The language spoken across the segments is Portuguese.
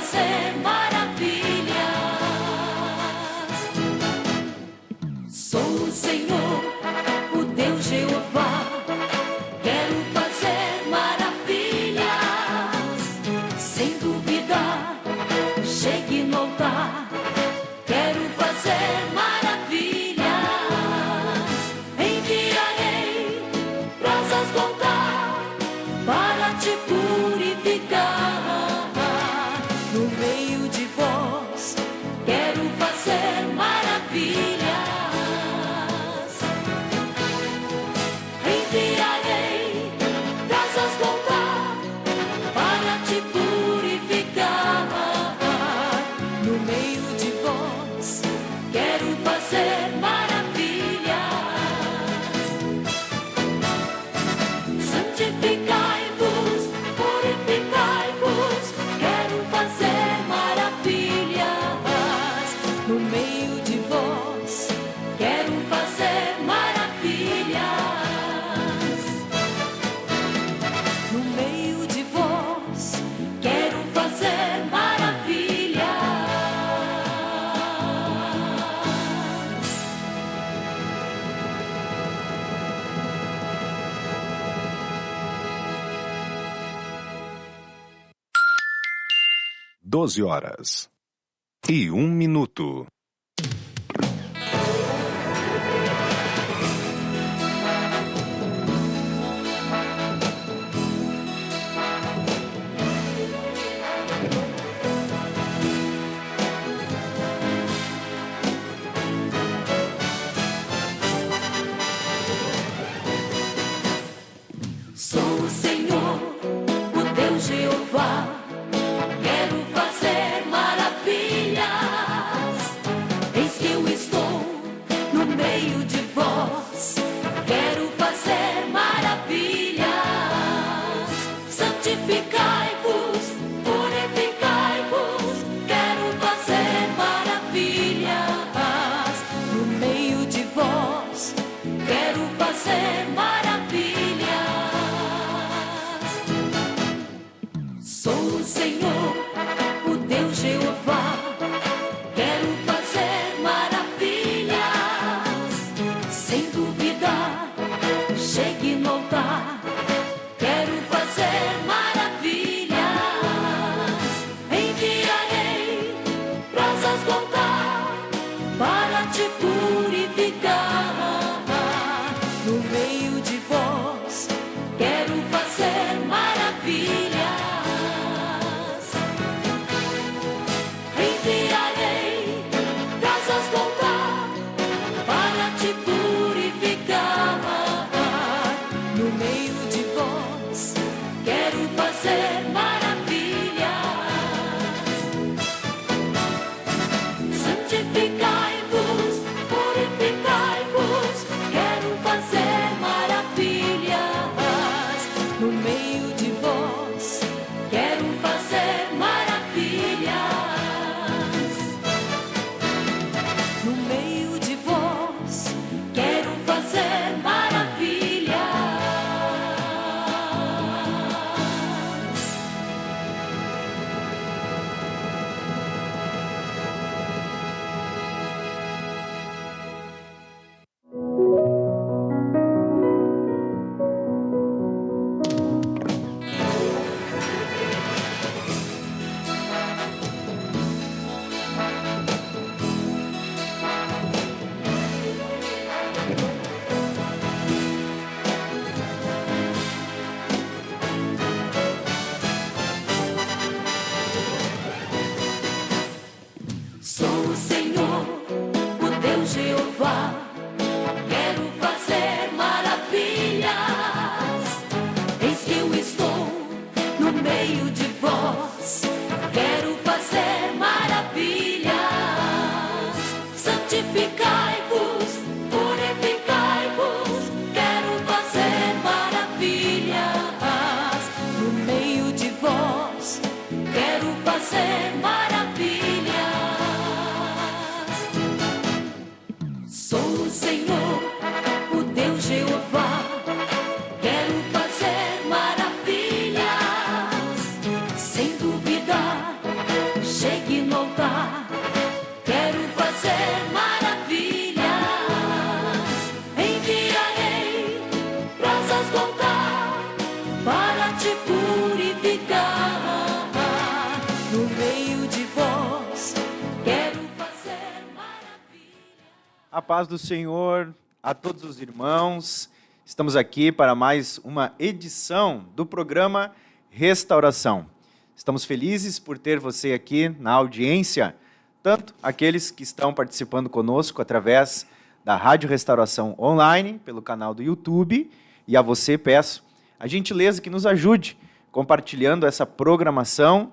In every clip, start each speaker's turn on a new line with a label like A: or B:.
A: fazer maravilhas. Sou o Senhor, o Deus Jeová. Quero fazer maravilhas. Sem dúvida, chegue no altar. Quero fazer maravilhas. Enviarei brasas do altar para te purificar. No meio de vós, quero fazer maravilhas. Enviarei brasas do altar para te purificar. No meio de vós, quero fazer maravilhas. Santificai-vos, purificai-vos, quero fazer maravilhas. No meio de vós, quero fazer maravilhas. No meio de vós, quero fazer maravilhas.
B: Doze horas e 1 minuto.
A: Sou o Senhor, o Deus Jeová. Quero fazer maravilhas. Eis que eu estou no meio de vós. Quero fazer maravilhas. Santificai-vos, purificai-vos. Quero fazer maravilhas. No meio de vós, quero fazer maravilhas. Sou o Senhor, o Deus Jeová. Quero fazer maravilhas. Sem dúvida, chegue no altar. Quero fazer maravilhas. Enviarei brasas do altar para te purificar. No meio de vós, quero fazer maravilhas. Enviarei brasas do altar para te purificar. No meio de vós, quero fazer maravilhas. Santificai-vos, purificai-vos. Quero fazer maravilhas. No meio de vós, quero fazer maravilhas. No meio de vós, quero fazer maravilhas. Sou o Senhor, o Deus Jeová. Quero fazer maravilhas. Eis que eu estou no meio de vós. Quero fazer maravilhas. Santificai-vos, purificai-vos. Quero fazer maravilhas. No meio de vós, quero fazer maravilhas. Sou o Senhor, o Deus Jeová. Quero fazer maravilhas. Sem dúvida, no meio de vós, quero fazer maravilha.
C: A paz do Senhor a todos os irmãos. Estamos aqui para mais uma edição do programa Restauração. Estamos felizes por ter você aqui na audiência, tanto aqueles que estão participando conosco através da Rádio Restauração Online, pelo canal do YouTube, e a você peço a gentileza que nos ajude compartilhando essa programação,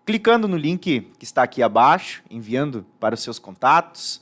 C: clicando no link que está aqui abaixo, enviando para os seus contatos,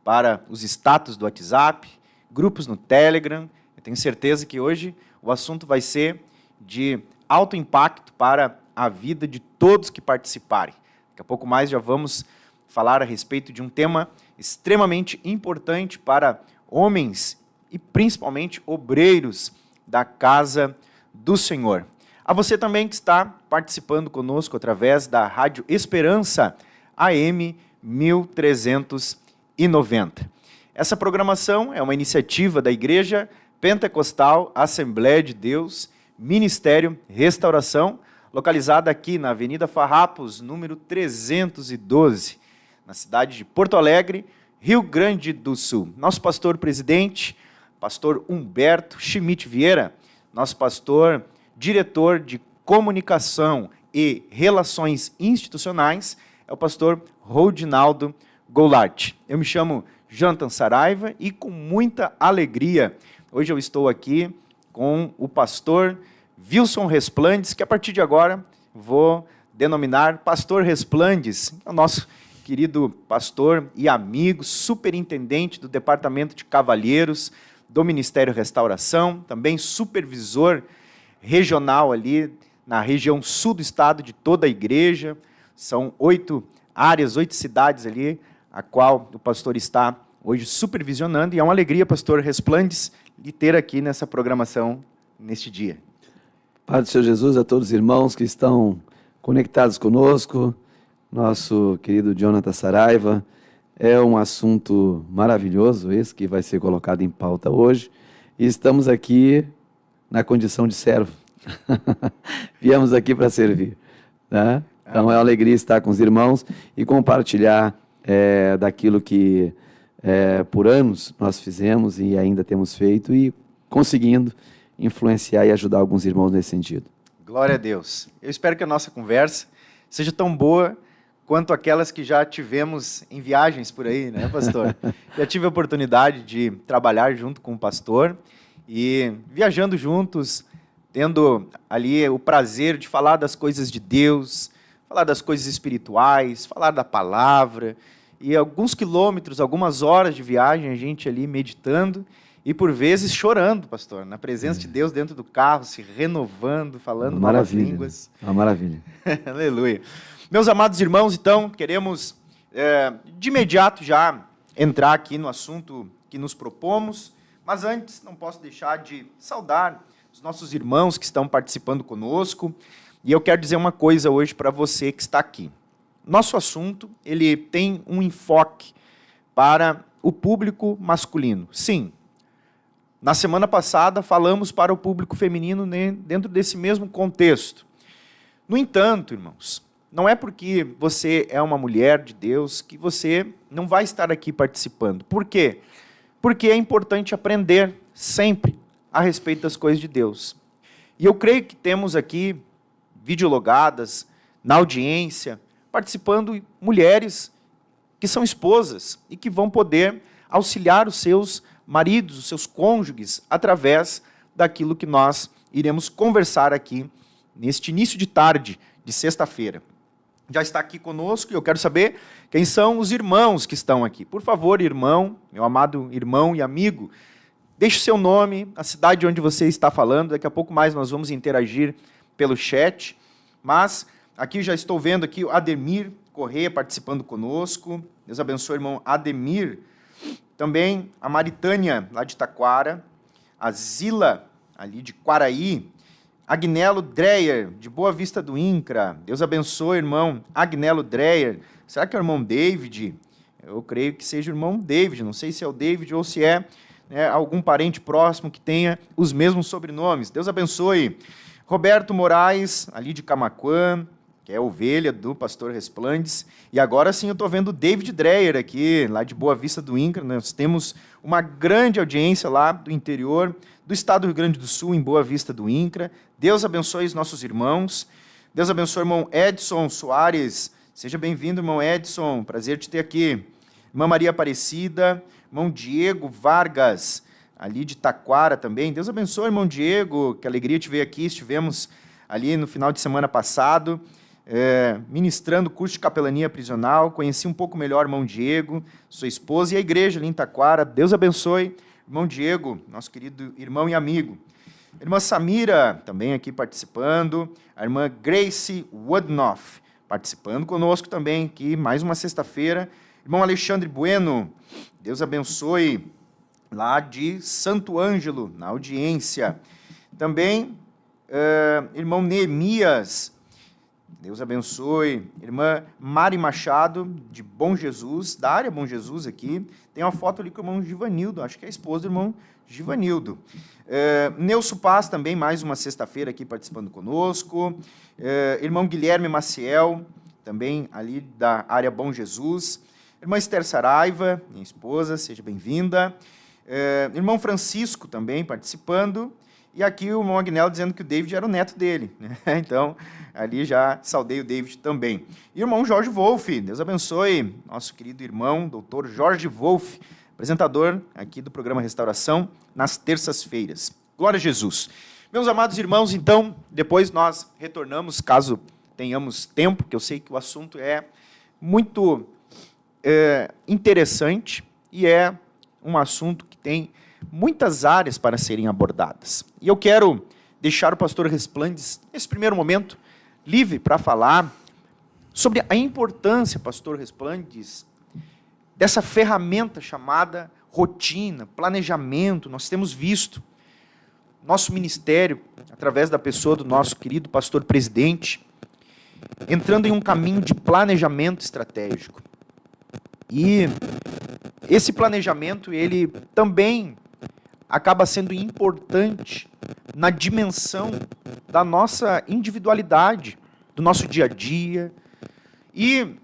C: para os status do WhatsApp, grupos no Telegram. Eu tenho certeza que hoje o assunto vai ser de alto impacto para a vida de todos que participarem. Daqui a pouco mais já vamos falar a respeito de um tema extremamente importante para homens e principalmente obreiros da casa do Senhor. A você também que está participando conosco através da Rádio Esperança AM 1390. Essa programação é uma iniciativa da Igreja Pentecostal Assembleia de Deus, Ministério Restauração, localizada aqui na Avenida Farrapos, número 312, na cidade de Porto Alegre, Rio Grande do Sul. Nosso pastor-presidente, pastor Humberto Schmidt Vieira, nosso pastor diretor de comunicação e relações institucionais, é o pastor Rodinaldo Goulart. Eu me chamo Jonathan Saraiva e com muita alegria, hoje eu estou aqui com o pastor Wilson Resplandes, que a partir de agora vou denominar Pastor Resplandes, é o nosso querido pastor e amigo, superintendente do Departamento de Cavalheiros do Ministério Restauração, também supervisor regional ali na região sul do estado de toda a igreja. São 8 áreas, 8 cidades ali, a qual o pastor está hoje supervisionando, e é uma alegria, pastor Resplandes, lhe ter aqui nessa programação neste dia.
D: Pai do Senhor Jesus, a todos os irmãos que estão conectados conosco, nosso querido Jonathan Saraiva, é um assunto maravilhoso esse que vai ser colocado em pauta hoje, e estamos aqui na condição de servo. Viemos aqui para servir, né? Então é uma alegria estar com os irmãos e compartilhar daquilo que por anos nós fizemos e ainda temos feito e conseguindo influenciar e ajudar alguns irmãos nesse sentido.
C: Glória a Deus. Eu espero que a nossa conversa seja tão boa quanto aquelas que já tivemos em viagens por aí, né, pastor? Já tive a oportunidade de trabalhar junto com o pastor e viajando juntos, tendo ali o prazer de falar das coisas de Deus, falar das coisas espirituais, falar da palavra, e alguns quilômetros, algumas horas de viagem, a gente ali meditando e por vezes chorando, pastor, na presença de Deus dentro do carro, se renovando, falando novas línguas.
D: Uma maravilha.
C: Aleluia. Meus amados irmãos, então, queremos de imediato já entrar aqui no assunto que nos propomos, mas antes não posso deixar de saudar os nossos irmãos que estão participando conosco, e eu quero dizer uma coisa hoje para você que está aqui. Nosso assunto, ele tem um enfoque para o público masculino. Sim, na semana passada falamos para o público feminino, né, dentro desse mesmo contexto. No entanto, irmãos, não é porque você é uma mulher de Deus que você não vai estar aqui participando. Por quê? Porque é importante aprender sempre a respeito das coisas de Deus. E eu creio que temos aqui videologadas, na audiência, participando mulheres que são esposas e que vão poder auxiliar os seus maridos, os seus cônjuges, através daquilo que nós iremos conversar aqui neste início de tarde de sexta-feira. Já está aqui conosco e eu quero saber quem são os irmãos que estão aqui. Por favor, irmão, meu amado irmão e amigo, deixe o seu nome, a cidade onde você está falando. Daqui a pouco mais nós vamos interagir pelo chat. Mas aqui já estou vendo aqui o Ademir Corrêa participando conosco. Deus abençoe, irmão Ademir. Também a Maritânia, lá de Taquara. A Zila, ali de Quaraí. Agnello Dreyer, de Boa Vista do Incra. Deus abençoe, irmão Agnello Dreyer. Será que é o irmão David? Eu creio que seja o irmão David. Não sei se é o David ou se é algum parente próximo que tenha os mesmos sobrenomes. Deus abençoe. Roberto Moraes, ali de Camaquã. que é a ovelha do pastor Resplandes. E agora sim eu estou vendo o David Dreyer aqui, lá de Boa Vista do INCRA. Nós temos uma grande audiência lá do interior do estado do Rio Grande do Sul, em Boa Vista do INCRA. Deus abençoe os nossos irmãos. Deus abençoe o irmão Edson Soares. Seja bem-vindo, irmão Edson. Prazer te ter aqui. Irmã Maria Aparecida, irmão Diego Vargas, ali de Taquara também. Deus abençoe, irmão Diego. Que alegria te ver aqui. Estivemos ali no final de semana passado, ministrando o curso de capelania prisional. Conheci um pouco melhor o irmão Diego, sua esposa, e a igreja ali em Taquara. Deus abençoe, irmão Diego, nosso querido irmão e amigo. Irmã Samira, também aqui participando. A irmã Grace Woodnoff, participando conosco também aqui, mais uma sexta-feira. Irmão Alexandre Bueno, Deus abençoe, lá de Santo Ângelo, na audiência. Também, irmão Neemias, Deus abençoe. Irmã Mari Machado, de Bom Jesus, da área Bom Jesus aqui. Tem uma foto ali com o irmão Givanildo, acho que é a esposa do irmão Givanildo. Neuso Paz, também, mais uma sexta-feira aqui participando conosco. Irmão Guilherme Maciel, também ali da área Bom Jesus. Irmã Esther Saraiva, minha esposa, seja bem-vinda. Irmão Francisco também participando. E aqui o irmão Agnello dizendo que o David era o neto dele, né? Então, ali já saudei o David também. E o irmão Jorge Wolff, Deus abençoe, nosso querido irmão, doutor Jorge Wolff, apresentador aqui do programa Restauração, nas terças-feiras. Glória a Jesus. Meus amados irmãos, então, depois nós retornamos, caso tenhamos tempo, que eu sei que o assunto é muito interessante e é um assunto que tem muitas áreas para serem abordadas. E eu quero deixar o pastor Resplandes, nesse primeiro momento, livre para falar sobre a importância, pastor Resplandes, dessa ferramenta chamada rotina, planejamento. Nós temos visto nosso ministério, através da pessoa do nosso querido pastor presidente, entrando em um caminho de planejamento estratégico. E esse planejamento, ele também acaba sendo importante na dimensão da nossa individualidade, do nosso dia a dia. E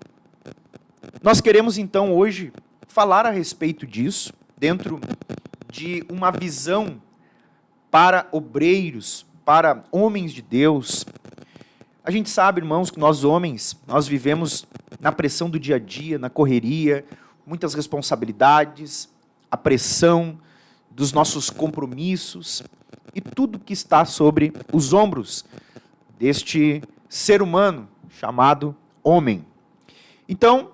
C: nós queremos, então, hoje, falar a respeito disso, dentro de uma visão para obreiros, para homens de Deus. A gente sabe, irmãos, que nós homens, nós vivemos na pressão do dia a dia, na correria, muitas responsabilidades, a pressão dos nossos compromissos e tudo que está sobre os ombros deste ser humano chamado homem. Então,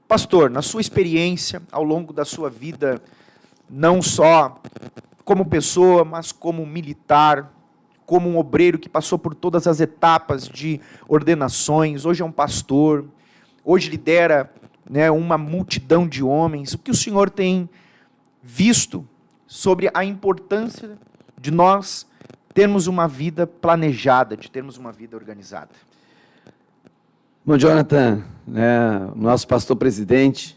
C: pastor, na sua experiência, ao longo da sua vida, não só como pessoa, mas como militar, como um obreiro que passou por todas as etapas de ordenações, hoje é um pastor, hoje lidera, né, uma multidão de homens. O que o senhor tem visto sobre a importância de nós termos uma vida planejada, de termos uma vida organizada?
D: Bom, Jonathan, nosso pastor presidente,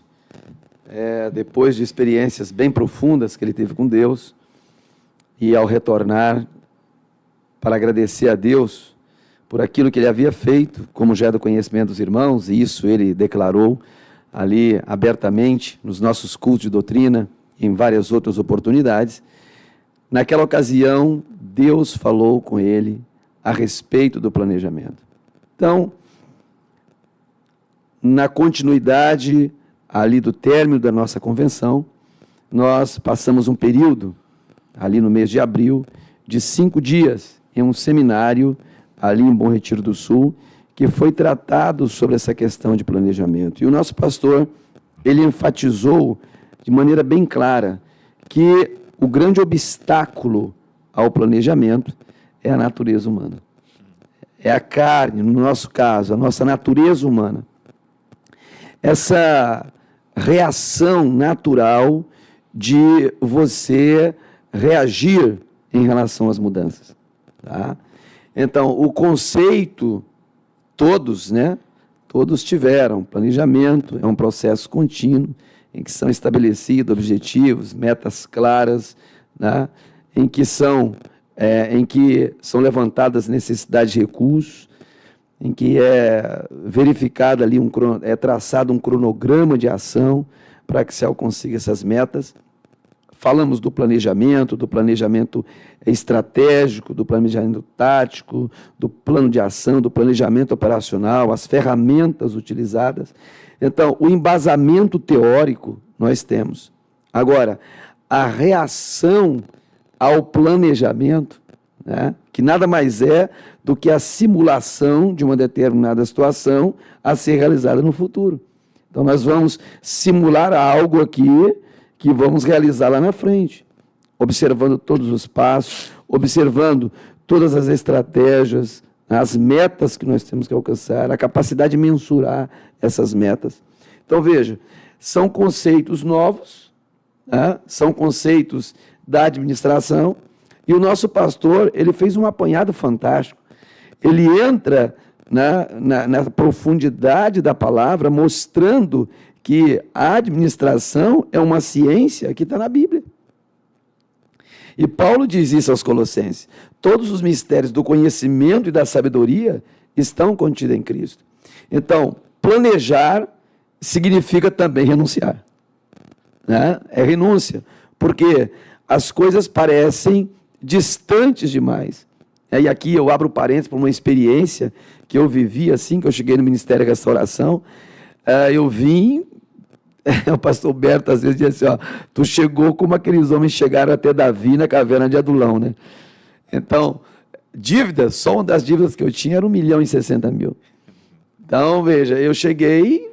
D: depois de experiências bem profundas que ele teve com Deus, e ao retornar para agradecer a Deus por aquilo que ele havia feito, como já é do conhecimento dos irmãos, e isso ele declarou ali abertamente nos nossos cultos de doutrina, e em várias outras oportunidades. Naquela ocasião, Deus falou com ele a respeito do planejamento. Então, na continuidade ali do término da nossa convenção, nós passamos um período, ali no mês de abril, de 5 dias, em um seminário, ali em Bom Retiro do Sul, que foi tratado sobre essa questão de planejamento. E o nosso pastor, ele enfatizou de maneira bem clara que o grande obstáculo ao planejamento é a natureza humana. É a carne, no nosso caso, a nossa natureza humana. Essa reação natural de você reagir em relação às mudanças. Tá? Então, o conceito, todos tiveram planejamento, é um processo contínuo, em que são estabelecidos objetivos, metas claras, né? em que são levantadas necessidades de recursos, em que é verificado ali, é traçado um cronograma de ação para que se consiga essas metas. Falamos do planejamento estratégico, do planejamento tático, do plano de ação, do planejamento operacional, as ferramentas utilizadas. Então, o embasamento teórico nós temos. Agora, a reação ao planejamento, né, que nada mais é do que a simulação de uma determinada situação a ser realizada no futuro. Então, nós vamos simular algo aqui que vamos realizar lá na frente, observando todos os passos, observando todas as estratégias, as metas que nós temos que alcançar, a capacidade de mensurar essas metas. Então, veja, são conceitos novos, né? São conceitos da administração, e o nosso pastor, ele fez um apanhado fantástico. Ele entra na profundidade da palavra, mostrando que a administração é uma ciência que está na Bíblia. E Paulo diz isso aos Colossenses: todos os mistérios do conhecimento e da sabedoria estão contidos em Cristo. Então, planejar significa também renunciar, né? É renúncia, porque as coisas parecem distantes demais. E aqui eu abro parênteses para uma experiência que eu vivi assim que eu cheguei no Ministério da Restauração. Eu vim, o pastor Berto às vezes dizia assim, tu chegou como aqueles homens chegaram até Davi na caverna de Adulão, né? Então, dívidas, só uma das dívidas que eu tinha era 1.060.000. Então, veja, eu cheguei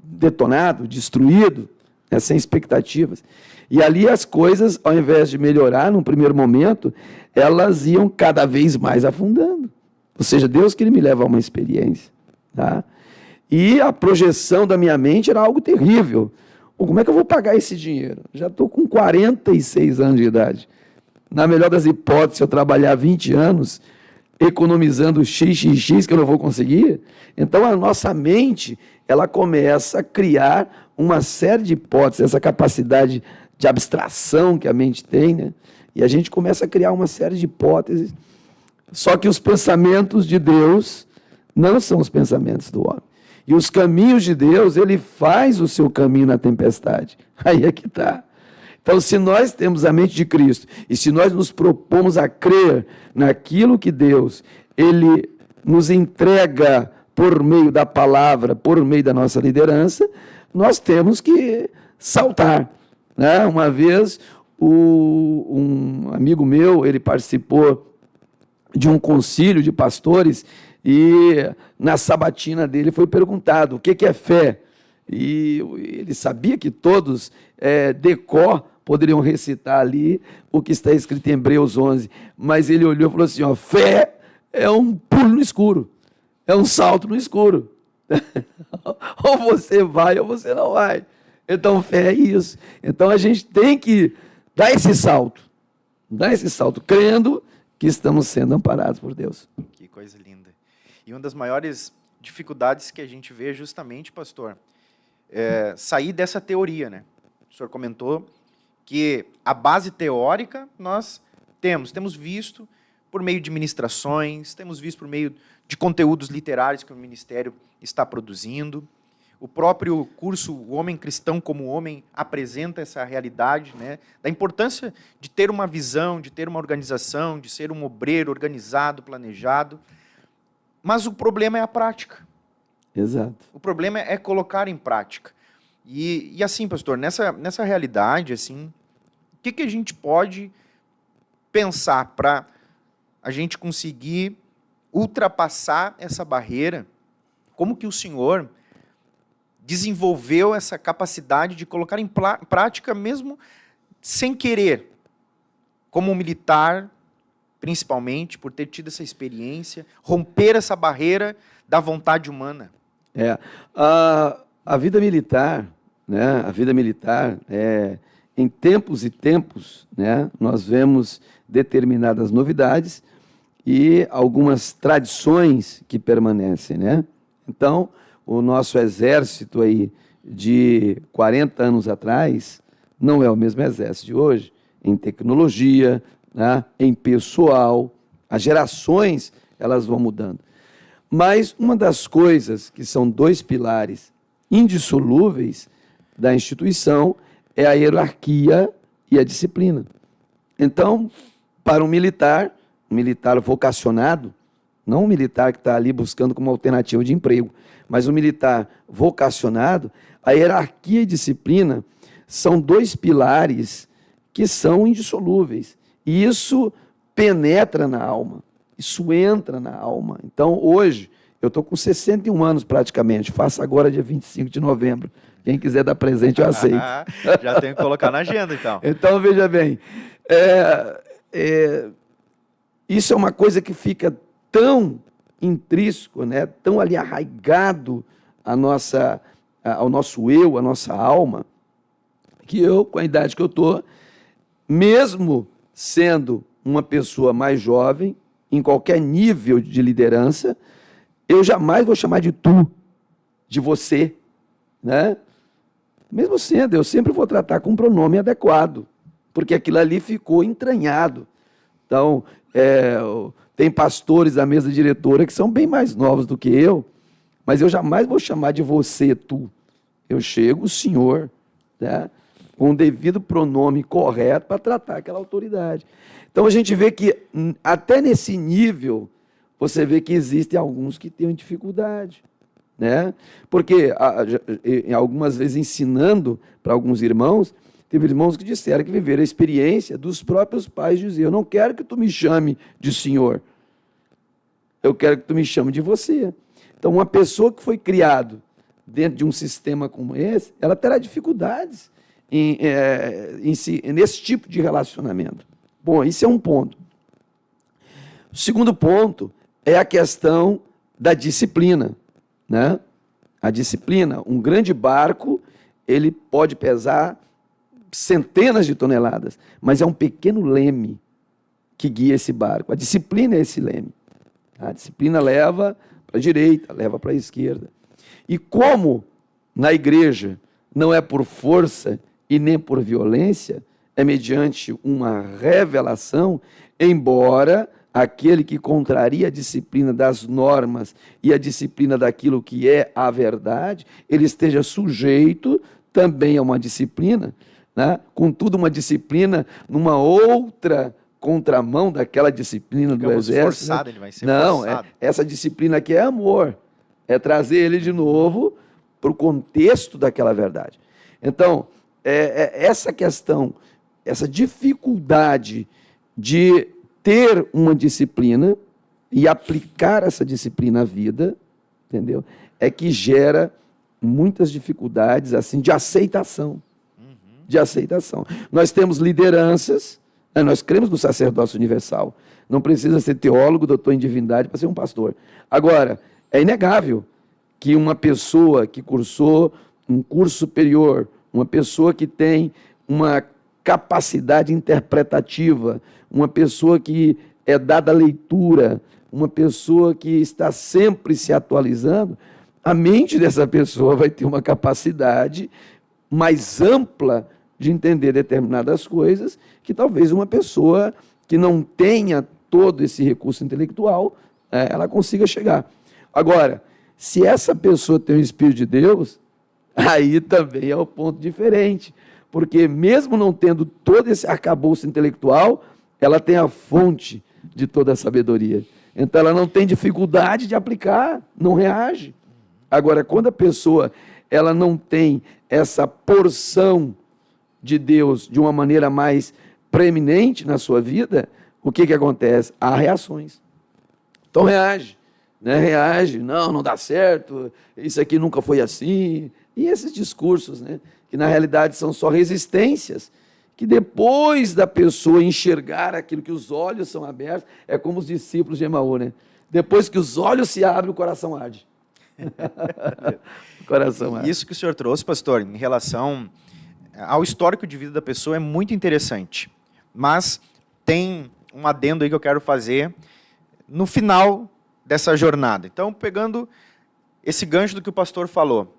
D: detonado, destruído, né, sem expectativas. E ali as coisas, ao invés de melhorar num primeiro momento, elas iam cada vez mais afundando. Ou seja, Deus queria me levar a uma experiência, tá? E a projeção da minha mente era algo terrível. Como é que eu vou pagar esse dinheiro? Já estou com 46 anos de idade. Na melhor das hipóteses, se eu trabalhar 20 anos, economizando XXX que eu não vou conseguir, então a nossa mente, ela começa a criar uma série de hipóteses, essa capacidade de abstração que a mente tem, né? E a gente começa a criar uma série de hipóteses. Só que os pensamentos de Deus não são os pensamentos do homem. E os caminhos de Deus, ele faz o seu caminho na tempestade. Aí é que está. Então, se nós temos a mente de Cristo, e se nós nos propomos a crer naquilo que Deus, ele nos entrega por meio da palavra, por meio da nossa liderança, nós temos que saltar, né? Uma vez, um amigo meu, ele participou de um concílio de pastores, e na sabatina dele foi perguntado o que é fé. E ele sabia que todos de cor poderiam recitar ali o que está escrito em Hebreus 11, mas ele olhou e falou assim, fé é um pulo no escuro, é um salto no escuro. Ou você vai ou você não vai. Então fé é isso. Então a gente tem que dar esse salto, crendo que estamos sendo amparados por Deus.
C: Que coisa linda. E uma das maiores dificuldades que a gente vê justamente, pastor, é sair dessa teoria, né? O senhor comentou que a base teórica nós temos visto por meio de ministrações, temos visto por meio de conteúdos literários que o ministério está produzindo. O próprio curso O Homem Cristão como Homem apresenta essa realidade, né, da importância de ter uma visão, de ter uma organização, de ser um obreiro organizado, planejado. Mas o problema é a prática.
D: Exato.
C: O problema é colocar em prática. E assim, pastor, nessa realidade, assim, o que a gente pode pensar para a gente conseguir ultrapassar essa barreira? Como que o senhor desenvolveu essa capacidade de colocar em prática mesmo sem querer, como um militar, principalmente, por ter tido essa experiência, romper essa barreira da vontade humana?
D: A vida militar, né? A vida militar, em tempos e tempos, né? Nós vemos determinadas novidades e algumas tradições que permanecem, né? Então, o nosso exército aí de 40 anos atrás não é o mesmo exército de hoje, em tecnologia, né, em pessoal, as gerações elas vão mudando. Mas uma das coisas que são dois pilares indissolúveis da instituição é a hierarquia e a disciplina. Então, para um militar vocacionado, não um militar que está ali buscando como alternativa de emprego, mas um militar vocacionado, a hierarquia e disciplina são dois pilares que são indissolúveis. E isso penetra na alma, isso entra na alma. Então, hoje, eu estou com 61 anos praticamente, faço agora dia 25 de novembro. Quem quiser dar presente, eu aceito.
C: Já tenho que colocar na agenda, então.
D: Então, veja bem, isso é uma coisa que fica tão intrínseco, né, tão ali arraigado ao nosso eu, à nossa alma, que eu, com a idade que eu estou, mesmo sendo uma pessoa mais jovem, em qualquer nível de liderança, eu jamais vou chamar de tu, de você, né? Mesmo sendo, eu sempre vou tratar com um pronome adequado, porque aquilo ali ficou entranhado. Então, tem pastores da mesa diretora que são bem mais novos do que eu, mas eu jamais vou chamar de você, tu. Eu chego, senhor, né? Com o devido pronome correto para tratar aquela autoridade. Então, a gente vê que, até nesse nível, você vê que existem alguns que têm dificuldade, né? Porque, algumas vezes, ensinando para alguns irmãos, teve irmãos que disseram que viveram a experiência dos próprios pais dizer: eu não quero que tu me chame de senhor, eu quero que tu me chame de você. Então, uma pessoa que foi criada dentro de um sistema como esse, ela terá dificuldades nesse tipo de relacionamento. Bom, isso é um ponto. O segundo ponto é a questão da disciplina, né? A disciplina, um grande barco, ele pode pesar centenas de toneladas, mas é um pequeno leme que guia esse barco. A disciplina é esse leme. A disciplina leva para a direita, leva para a esquerda. E como na igreja não é por força e nem por violência, é mediante uma revelação, embora aquele que contraria a disciplina das normas e a disciplina daquilo que é a verdade, ele esteja sujeito também a uma disciplina, né? Contudo, uma disciplina numa outra contramão daquela disciplina do exército.
C: Forçado, ele vai ser
D: não,
C: forçado.
D: Essa disciplina aqui é amor, é trazer ele de novo para o contexto daquela verdade. Então, essa questão, essa dificuldade de ter uma disciplina e aplicar essa disciplina à vida, entendeu? É que gera muitas dificuldades assim de aceitação. De aceitação. Nós temos lideranças, nós cremos no sacerdócio universal. Não precisa ser teólogo, doutor em divindade para ser um pastor. Agora, é inegável que uma pessoa que cursou um curso superior, uma pessoa que tem uma capacidade interpretativa, uma pessoa que é dada à leitura, uma pessoa que está sempre se atualizando, a mente dessa pessoa vai ter uma capacidade mais ampla de entender determinadas coisas que talvez uma pessoa que não tenha todo esse recurso intelectual, ela consiga chegar. Agora, se essa pessoa tem o Espírito de Deus, aí também é um ponto diferente, porque mesmo não tendo todo esse arcabouço intelectual, ela tem a fonte de toda a sabedoria. Então ela não tem dificuldade de aplicar, não reage. Agora, quando a pessoa ela não tem essa porção de Deus de uma maneira mais preeminente na sua vida, o que acontece? Há reações. Então reage, né? Reage, não dá certo, isso aqui nunca foi assim. E esses discursos, né? Que na realidade são só resistências, que depois da pessoa enxergar aquilo que os olhos são abertos, é como os discípulos de Emaú, né? Depois que os olhos se abrem, o coração arde. O coração arde.
C: Isso que o senhor trouxe, pastor, em relação ao histórico de vida da pessoa é muito interessante. Mas tem um adendo aí que eu quero fazer no final dessa jornada. Então, pegando esse gancho do que o pastor falou,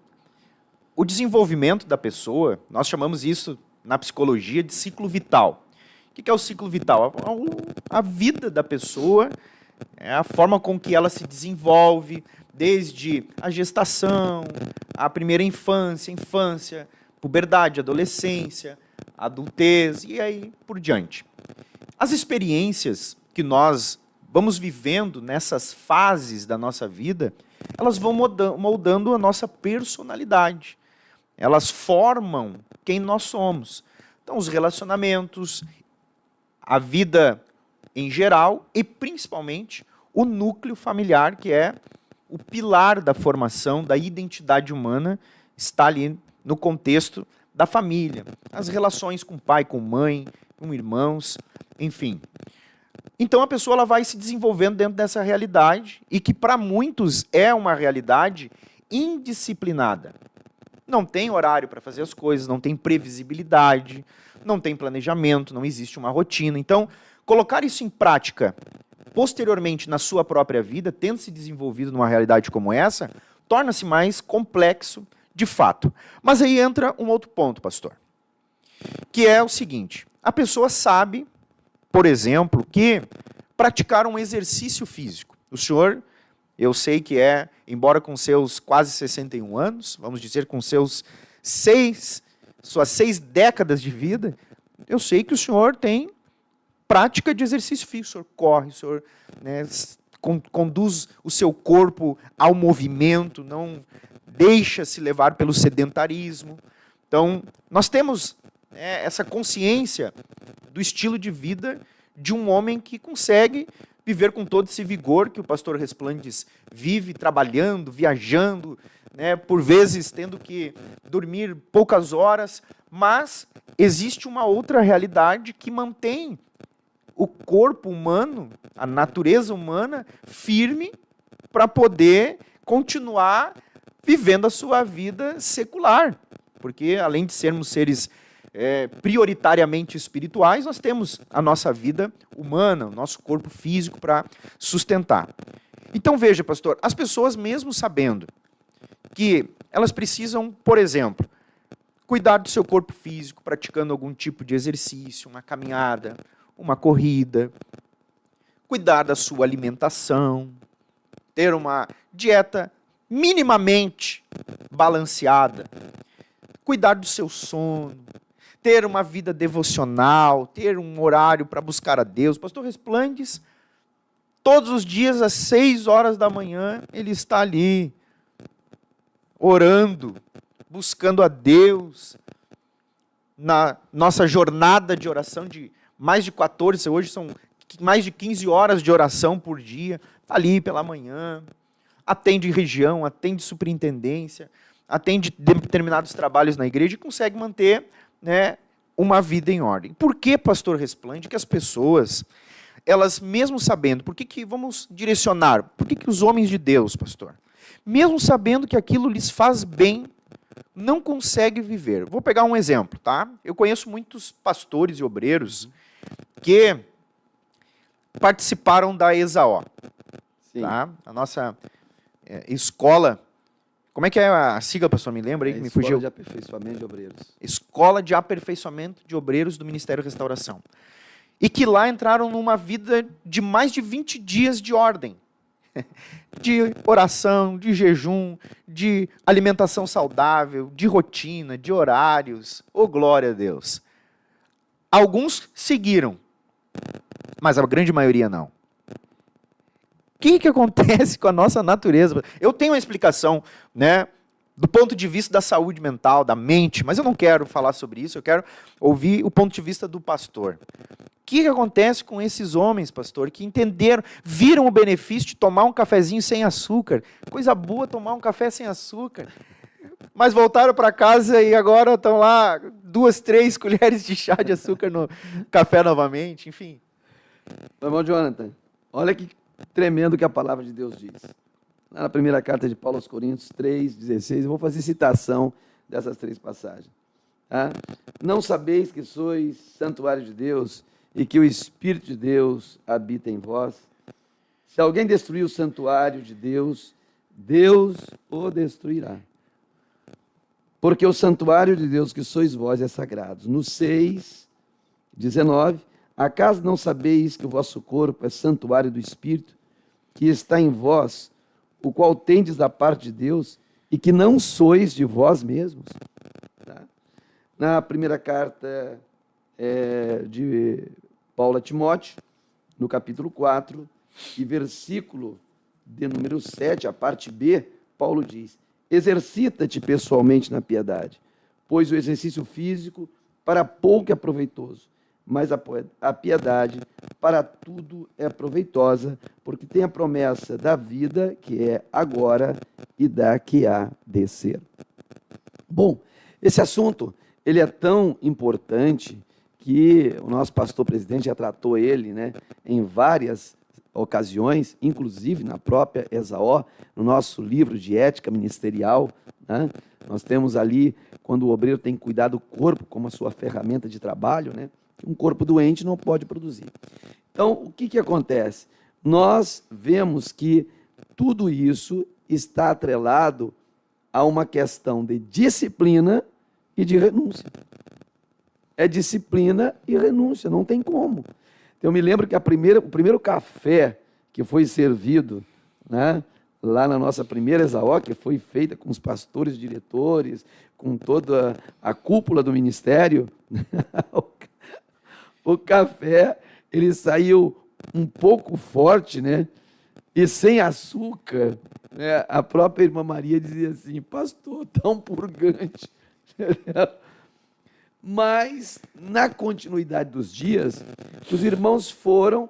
C: o desenvolvimento da pessoa, nós chamamos isso na psicologia de ciclo vital. O que é o ciclo vital? A vida da pessoa É a forma com que ela se desenvolve, desde a gestação, a primeira infância, puberdade, adolescência, adultez e aí por diante. As experiências que nós vamos vivendo nessas fases da nossa vida, elas vão moldando a nossa personalidade. Elas formam quem nós somos. Então, os relacionamentos, a vida em geral e, principalmente, o núcleo familiar, que é o pilar da formação da identidade humana, está ali no contexto da família. As relações com pai, com mãe, com irmãos, enfim. Então, a pessoa ela vai se desenvolvendo dentro dessa realidade e que, para muitos, é uma realidade indisciplinada. Não tem horário para fazer as coisas, não tem previsibilidade, não tem planejamento, não existe uma rotina. Então, colocar isso em prática posteriormente na sua própria vida, tendo se desenvolvido numa realidade como essa, torna-se mais complexo de fato. Mas aí entra um outro ponto, pastor, que é o seguinte: a pessoa sabe, por exemplo, que praticar um exercício físico. O senhor, eu sei que embora com seus quase 61 anos, vamos dizer com suas 6 décadas de vida, eu sei que o senhor tem prática de exercício físico. O senhor corre, o senhor conduz o seu corpo ao movimento, não deixa se levar pelo sedentarismo. Então, nós temos essa consciência do estilo de vida de um homem que consegue viver com todo esse vigor que o pastor Resplandes vive, trabalhando, viajando, por vezes tendo que dormir poucas horas, mas existe uma outra realidade que mantém o corpo humano, a natureza humana, firme para poder continuar vivendo a sua vida secular. Porque, além de sermos seres prioritariamente espirituais, nós temos a nossa vida humana, o nosso corpo físico para sustentar. Então, veja, pastor, as pessoas, mesmo sabendo que elas precisam, por exemplo, cuidar do seu corpo físico, praticando algum tipo de exercício, uma caminhada, uma corrida, cuidar da sua alimentação, ter uma dieta minimamente balanceada, cuidar do seu sono, ter uma vida devocional, ter um horário para buscar a Deus. O pastor Resplandes, todos os dias às 6 horas da manhã, ele está ali, orando, buscando a Deus, na nossa jornada de oração de mais de 14, hoje são mais de 15 horas de oração por dia, está ali pela manhã, atende região, atende superintendência, atende determinados trabalhos na igreja e consegue manter uma vida em ordem. Por que, pastor Resplande, que as pessoas, elas mesmo sabendo, vamos direcionar, por que os homens de Deus, pastor, mesmo sabendo que aquilo lhes faz bem, não conseguem viver? Vou pegar um exemplo, tá? Eu conheço muitos pastores e obreiros que participaram da ESAO, tá? A nossa escola. Como é que é a sigla, pastor? Me lembra aí que me fugiu.
D: Escola de Aperfeiçoamento de Obreiros. Escola de Aperfeiçoamento de Obreiros do Ministério Restauração.
C: E que lá entraram numa vida de mais de 20 dias de ordem. De oração, de jejum, de alimentação saudável, de rotina, de horários. Oh, glória a Deus. Alguns seguiram, mas a grande maioria não. O que acontece com a nossa natureza? Eu tenho uma explicação, do ponto de vista da saúde mental, da mente, mas eu não quero falar sobre isso, eu quero ouvir o ponto de vista do pastor. O que acontece com esses homens, pastor, que entenderam, viram o benefício de tomar um cafezinho sem açúcar? Coisa boa tomar um café sem açúcar. Mas voltaram para casa e agora estão lá 2, 3 colheres de chá de açúcar no café novamente, enfim.
D: Meu irmão Jonathan, olha que tremendo que a palavra de Deus diz. Lá na primeira carta de Paulo aos Coríntios 3:16, eu vou fazer citação dessas 3 passagens. Tá? Não sabeis que sois santuário de Deus e que o Espírito de Deus habita em vós? Se alguém destruir o santuário de Deus, Deus o destruirá. Porque o santuário de Deus que sois vós é sagrado. No 6:19, acaso não sabeis que o vosso corpo é santuário do Espírito, que está em vós, o qual tendes da parte de Deus, e que não sois de vós mesmos. Tá? Na primeira carta de Paulo a Timóteo, no capítulo 4, e versículo de número 7, a parte B, Paulo diz: exercita-te pessoalmente na piedade, pois o exercício físico para pouco é proveitoso, mas a piedade para tudo é proveitosa, porque tem a promessa da vida que é agora e da que há de ser. Bom, esse assunto ele é tão importante que o nosso pastor presidente já tratou ele, né, em várias ocasiões, inclusive na própria Esaó, no nosso livro de ética ministerial, né? Nós temos ali, quando o obreiro tem que cuidar do corpo como a sua ferramenta de trabalho, né? Um corpo doente não pode produzir. Então, o que acontece? Nós vemos que tudo isso está atrelado a uma questão de disciplina e de renúncia. É disciplina e renúncia, não tem como. Eu me lembro que o primeiro café que foi servido, né, lá na nossa primeira Esaó, que foi feita com os pastores diretores, com toda a cúpula do ministério, o café ele saiu um pouco forte, né, e sem açúcar. Né, a própria irmã Maria dizia assim: pastor, está um purgante. Mas, na continuidade dos dias, os irmãos foram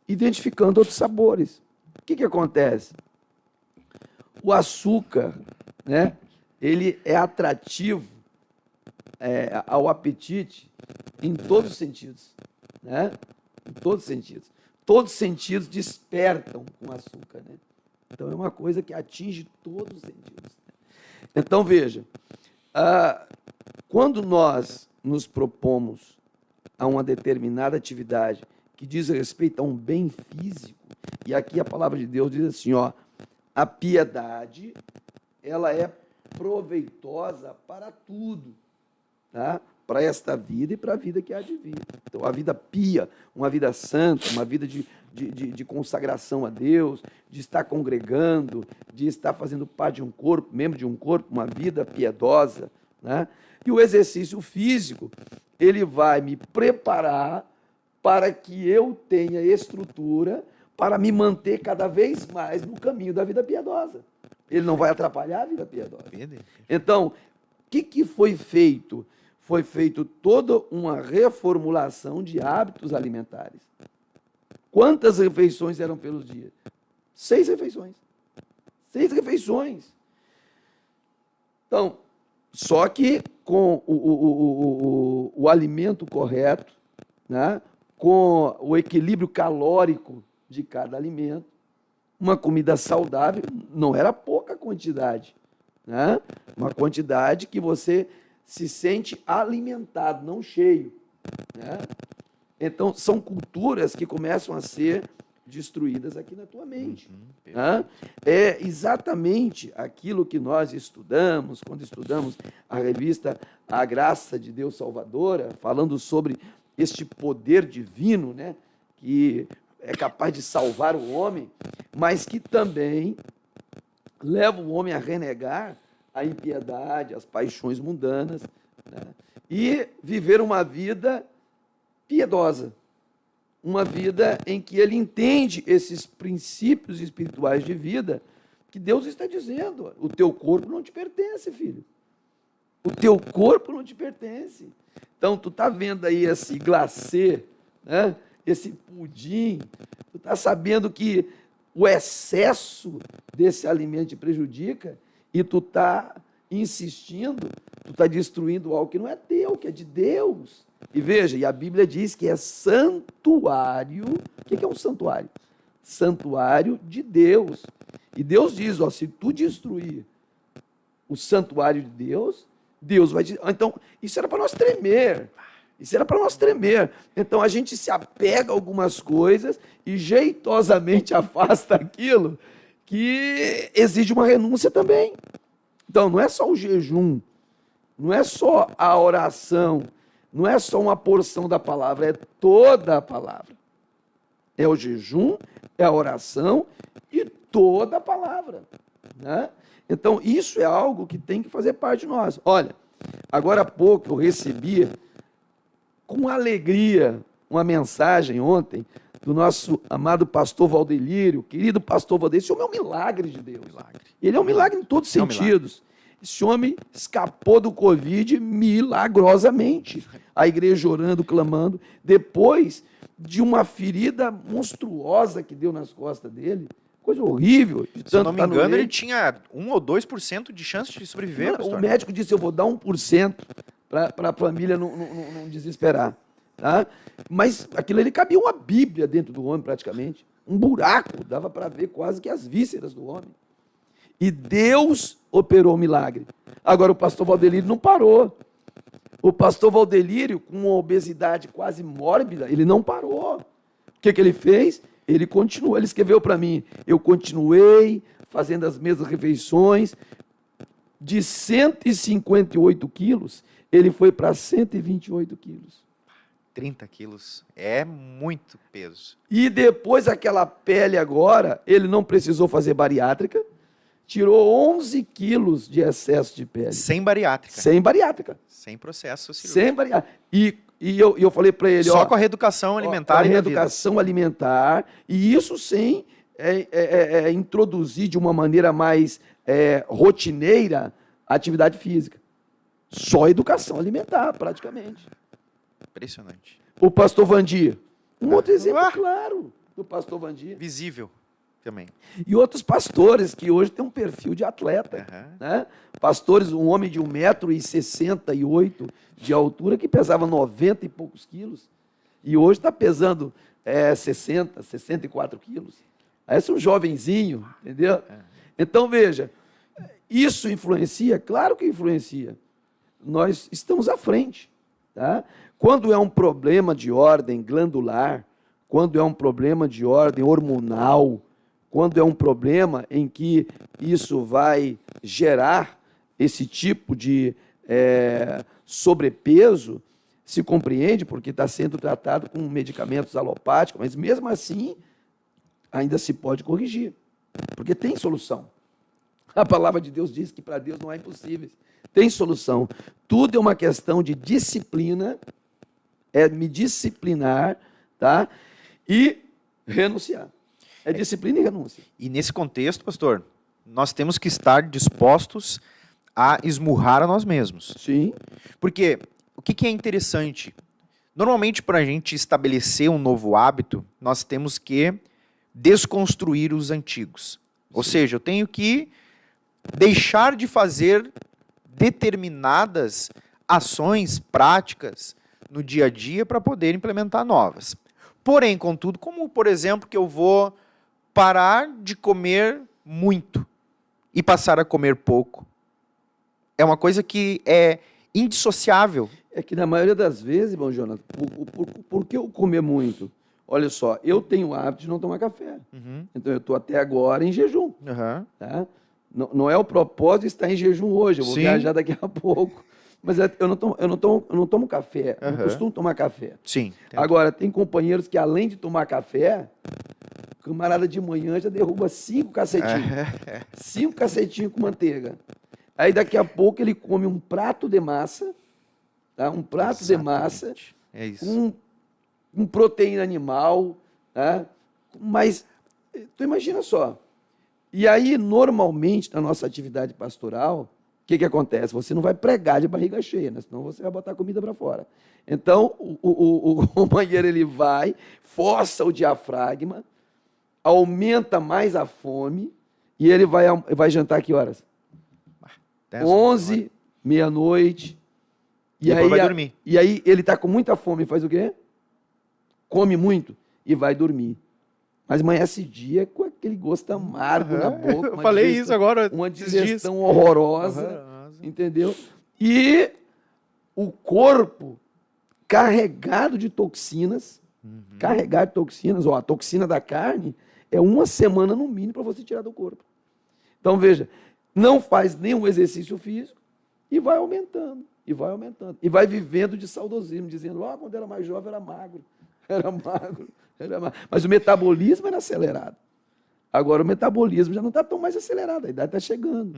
D: identificando outros sabores. O que acontece? O açúcar, né, ele é atrativo ao apetite em todos os sentidos. Né? Em todos os sentidos. Todos os sentidos despertam com açúcar. Né? Então, é uma coisa que atinge todos os sentidos. Então, veja, quando nós nos propomos a uma determinada atividade que diz respeito a um bem físico, e aqui a palavra de Deus diz assim, ó, a piedade, ela é proveitosa para tudo, tá? Para esta vida e para a vida que há de vir. Então, a vida pia, uma vida santa, uma vida de consagração a Deus, de estar congregando, de estar fazendo parte de um corpo, membro de um corpo, uma vida piedosa, né? E o exercício físico, ele vai me preparar para que eu tenha estrutura para me manter cada vez mais no caminho da vida piedosa. Ele não vai atrapalhar a vida piedosa. Então, o que foi feito? Foi feito toda uma reformulação de hábitos alimentares. Quantas refeições eram pelos dias? 6 refeições. 6 refeições. Então, só que com o alimento correto, né, com o equilíbrio calórico de cada alimento, uma comida saudável, não era pouca quantidade, né? Uma quantidade que você se sente alimentado, não cheio. Né? Então, são culturas que começam a ser destruídas aqui na tua mente. Né? É exatamente aquilo que nós estudamos, quando estudamos a revista A Graça de Deus Salvadora, falando sobre este poder divino, né, que é capaz de salvar o homem, mas que também leva o homem a renegar a impiedade, as paixões mundanas, né, e viver uma vida piedosa, uma vida em que ele entende esses princípios espirituais de vida que Deus está dizendo: o teu corpo não te pertence, filho. O teu corpo não te pertence. Então, tu está vendo aí esse glacê, né? Esse pudim, tu está sabendo que o excesso desse alimento te prejudica e tu está insistindo, tu está destruindo algo que não é teu, que é de Deus. E veja, e a Bíblia diz que é santuário. O que é um santuário? Santuário de Deus. E Deus diz, ó, se tu destruir o santuário de Deus, Deus vai dizer. Então, isso era para nós tremer. Isso era para nós tremer. Então, a gente se apega a algumas coisas e jeitosamente afasta aquilo que exige uma renúncia também. Então, não é só o jejum, não é só a oração, não é só uma porção da palavra, é toda a palavra. É o jejum, é a oração e toda a palavra, né? Então, isso é algo que tem que fazer parte de nós. Olha, agora há pouco eu recebi com alegria uma mensagem ontem do nosso amado pastor Valdelírio, querido pastor Valdelírio. Esse homem é um milagre de Deus. Ele é um milagre em todos os sentidos. Esse homem escapou do Covid milagrosamente. A igreja orando, clamando. Depois de uma ferida monstruosa que deu nas costas dele, coisa horrível.
C: Se eu não me engano, ele tinha 1 ou 2% de chance de sobreviver, pastor.
D: O médico disse, eu vou dar 1% para a família não desesperar. Tá? Mas aquilo ali cabia uma Bíblia dentro do homem, praticamente. Um buraco, dava para ver quase que as vísceras do homem. E Deus operou o milagre. Agora, o pastor Valdelírio não parou. O pastor Valdelírio, com uma obesidade quase mórbida, ele não parou. O que ele fez? Ele continuou. Ele escreveu para mim, eu continuei fazendo as mesmas refeições. De 158 quilos, ele foi para 128 quilos.
C: 30 quilos. É muito peso.
D: E depois aquela pele agora, ele não precisou fazer bariátrica, tirou 11 quilos de excesso de pele.
C: Sem bariátrica.
D: Sem bariátrica.
C: Sem processo cirúrgico.
D: Sem bariátrica. E eu falei para ele,
C: só com a reeducação alimentar.
D: A reeducação alimentar, e isso sem introduzir de uma maneira mais rotineira a atividade física. Só educação alimentar, praticamente.
C: Impressionante.
D: O pastor Vandir, um outro exemplo claro do pastor Vandir.
C: Visível também.
D: E outros pastores que hoje têm um perfil de atleta. Né? Pastores, um homem de 1,68 m de altura, que pesava 90 e poucos quilos, e hoje está pesando 60, 64 quilos. Esse é um jovenzinho, entendeu? Então, veja, isso influencia? Claro que influencia. Nós estamos à frente. Tá? Quando é um problema de ordem glandular, quando é um problema de ordem hormonal, quando é um problema em que isso vai gerar esse tipo de sobrepeso, se compreende, porque está sendo tratado com medicamentos alopáticos, mas mesmo assim ainda se pode corrigir, porque tem solução. A palavra de Deus diz que para Deus não há impossíveis. Tem solução. Tudo é uma questão de disciplina, me disciplinar, tá? E renunciar. É disciplina e renúncia.
C: E nesse contexto, pastor, nós temos que estar dispostos a esmurrar a nós mesmos.
D: Sim.
C: Porque o que é interessante? Normalmente, para a gente estabelecer um novo hábito, nós temos que desconstruir os antigos. Ou seja, eu tenho que deixar de fazer determinadas ações práticas no dia a dia para poder implementar novas. Porém, contudo, como, por exemplo, que eu vou parar de comer muito e passar a comer pouco, é uma coisa que é indissociável.
D: É que na maioria das vezes, irmão Jonathan, por que eu comer muito? Olha só, eu tenho o hábito de não tomar café. Então eu estou até agora em jejum. Tá? Não é o propósito estar em jejum hoje, eu vou viajar daqui a pouco. Mas eu não tomo café, eu não costumo tomar café.
C: Sim.
D: Agora, tem companheiros que, além de tomar café, o camarada de manhã já derruba 5 cacetinhos. 5 cacetinhos com manteiga. Aí, daqui a pouco, ele come um prato de massa, tá? Um prato de massa, com proteína animal, tá? Mas, tu imagina só. E aí, normalmente, na nossa atividade pastoral, o que acontece? Você não vai pregar de barriga cheia, né? Senão você vai botar comida para fora. Então, o companheiro, ele vai, força o diafragma, aumenta mais a fome, e ele vai jantar que horas? 11, meia-noite.
C: E aí vai dormir.
D: E aí ele está com muita fome, faz o quê? Come muito e vai dormir. Mas amanhece dia com aquele gosto amargo na boca.
C: Eu falei isso agora.
D: Uma digestão horrorosa, entendeu? E o corpo carregado de toxinas, a toxina da carne é 1 semana no mínimo para você tirar do corpo. Então, veja, não faz nenhum exercício físico e vai aumentando, e vai aumentando. E vai vivendo de saudosismo, dizendo, quando era mais jovem era magro. Era magro, era magro. Mas o metabolismo era acelerado. Agora o metabolismo já não está tão mais acelerado, a idade está chegando.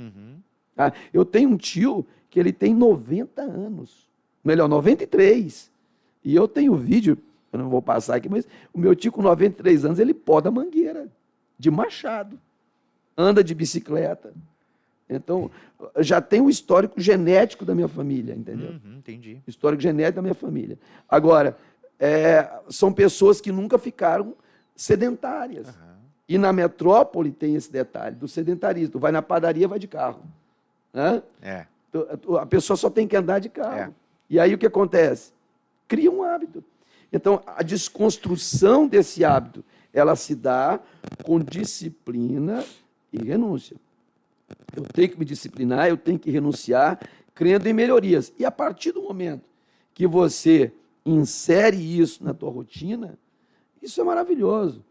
D: Ah, eu tenho um tio que ele tem 90 anos. Melhor, 93. E eu tenho vídeo, eu não vou passar aqui, mas o meu tio com 93 anos, ele poda mangueira, de machado. Anda de bicicleta. Então, já tem o histórico genético da minha família, entendeu?
C: Entendi.
D: Histórico genético da minha família. Agora, são pessoas que nunca ficaram sedentárias. E na metrópole tem esse detalhe do sedentarismo. Tu vai na padaria, vai de carro. Né? A pessoa só tem que andar de carro. E aí o que acontece? Cria um hábito. Então, a desconstrução desse hábito, ela se dá com disciplina e renúncia. Eu tenho que me disciplinar, eu tenho que renunciar, crendo em melhorias. E a partir do momento que você insere isso na tua rotina, isso é maravilhoso.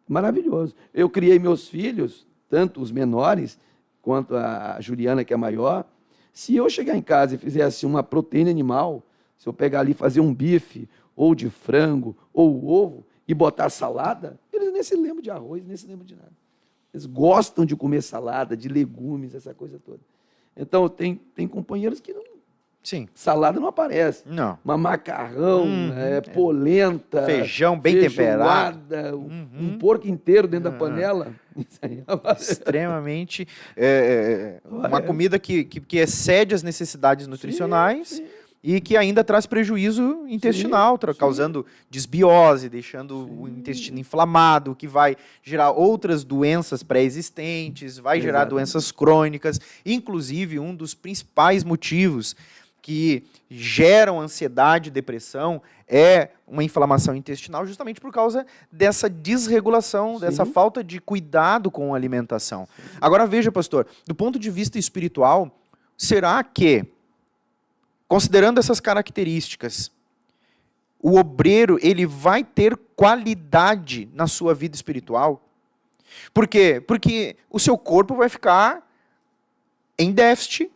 D: Maravilhoso. Eu criei meus filhos, tanto os menores quanto a Juliana, que é maior. Se eu chegar em casa e fizesse uma proteína animal, se eu pegar ali e fazer um bife, ou de frango, ou ovo, e botar salada, eles nem se lembram de arroz, nem se lembram de nada. Eles gostam de comer salada, de legumes, essa coisa toda. Então, tem companheiros que não...
C: Sim.
D: Salada não aparece.
C: Não.
D: Mas macarrão, polenta,
C: feijão bem temperado,
D: um porco inteiro dentro da panela. Isso aí
C: extremamente uma comida que excede as necessidades nutricionais. Sim. E que ainda traz prejuízo intestinal, causando desbiose, deixando o intestino inflamado, que vai gerar outras doenças pré-existentes, vai gerar doenças crônicas. Inclusive, um dos principais motivos que geram ansiedade e depressão é uma inflamação intestinal, justamente por causa dessa desregulação, dessa falta de cuidado com a alimentação. Agora veja, pastor, do ponto de vista espiritual, será que, considerando essas características, o obreiro ele vai ter qualidade na sua vida espiritual? Por quê? Porque o seu corpo vai ficar em déficit,